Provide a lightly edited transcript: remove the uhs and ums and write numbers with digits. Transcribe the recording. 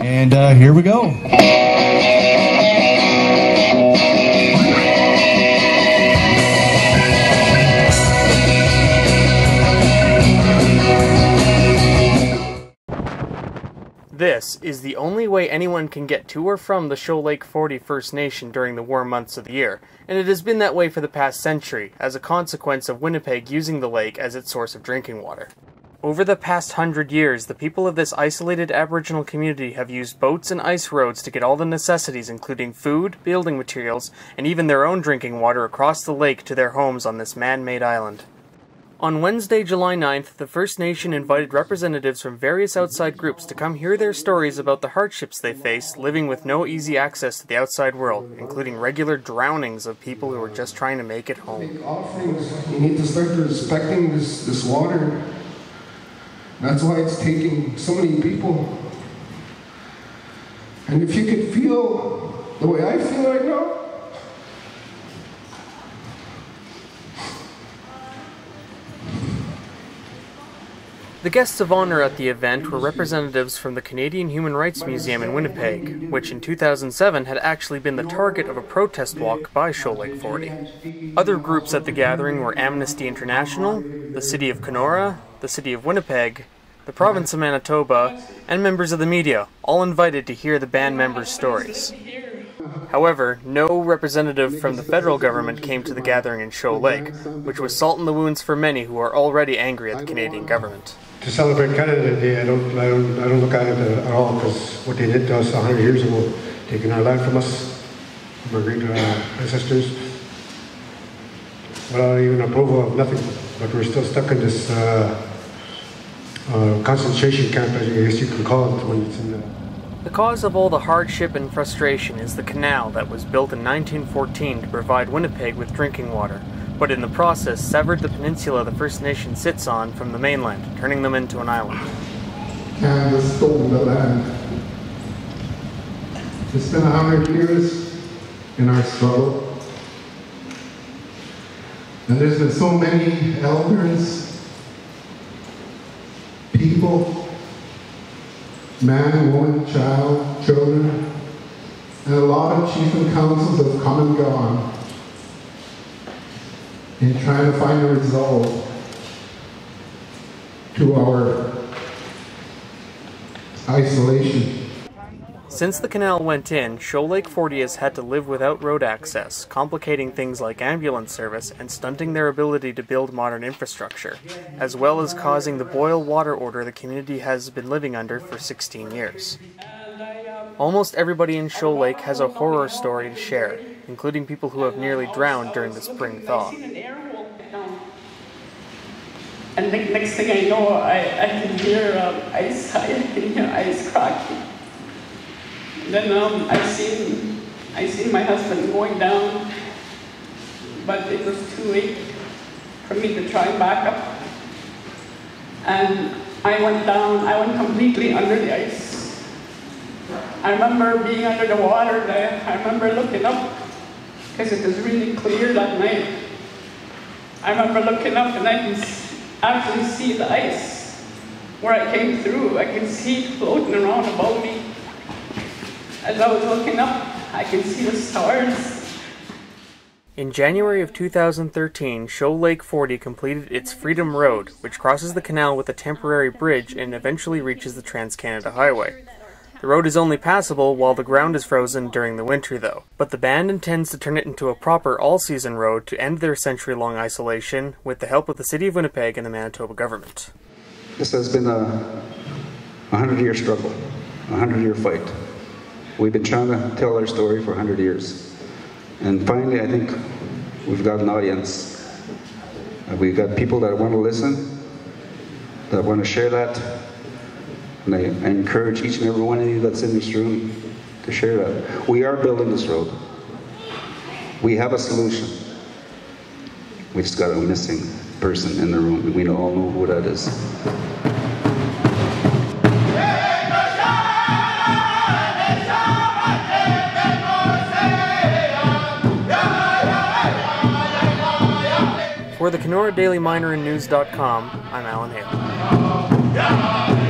And here we go. This is the only way anyone can get to or from the Shoal Lake 40 First Nation during the warm months of the year, and it has been that way for the past century, as a consequence of Winnipeg using the lake as its source of drinking water. Over the past 100 years, the people of this isolated Aboriginal community have used boats and ice roads to get all the necessities, including food, building materials, and even their own drinking water across the lake to their homes on this man-made island. On Wednesday, July 9th, the First Nation invited representatives from various outside groups to come hear their stories about the hardships they face living with no easy access to the outside world, including regular drownings of people who are just trying to make it home. You need to start respecting this water. That's why it's taking so many people. And if you could feel the way I feel right now, the guests of honor at the event were representatives from the Canadian Human Rights Museum in Winnipeg, which in 2007 had actually been the target of a protest walk by Shoal Lake 40. Other groups at the gathering were Amnesty International, the City of Kenora, the City of Winnipeg, the Province of Manitoba, and members of the media, all invited to hear the band members' stories. However, no representative from the federal government came to the gathering in Shoal Lake, which was salt in the wounds for many who are already angry at the Canadian government. To celebrate Canada Day, I don't look at it at all, because what they did to us 100 years ago, taking our land from us, from our great ancestors, without even approval of nothing. But we're still stuck in this concentration camp, as I guess you can call it, when it's in the... The cause of all the hardship and frustration is the canal that was built in 1914 to provide Winnipeg with drinking water, but in the process severed the peninsula the First Nation sits on from the mainland, turning them into an island. Canada stole the land. It's been 100 years in our struggle. And there's been so many elders, people, man, woman, child, children, and a lot of chief and councils have come and gone in trying to find a resolve to our isolation. Since the canal went in, Shoal Lake 40 has had to live without road access, complicating things like ambulance service and stunting their ability to build modern infrastructure, as well as causing the boil water order the community has been living under for 16 years. Almost everybody in Shoal Lake has a horror story to share, including people who have nearly drowned during the spring thaw. And next thing I know, I can hear ice cracking. Then I seen my husband going down, but it was too late for me to try and back up. And I went down, I went completely under the ice. I remember being under the water, I remember looking up, because it was really clear that night. I remember looking up and I can actually see the ice where I came through. I can see it floating around above me. As I was looking up, I could see the stars. In January of 2013, Shoal Lake 40 completed its Freedom Road, which crosses the canal with a temporary bridge and eventually reaches the Trans-Canada Highway. The road is only passable while the ground is frozen during the winter, though. But the band intends to turn it into a proper all-season road to end their century-long isolation with the help of the City of Winnipeg and the Manitoba government. This has been a 100-year struggle, a 100-year fight. We've been trying to tell our story for 100 years. And finally, I think we've got an audience. We've got people that want to listen, that want to share that. And I encourage each and every one of you that's in this room to share that. We are building this road. We have a solution. We just got a missing person in the room. We all know who that is. For the Kenora Daily Miner and News.com, I'm Alan Hale.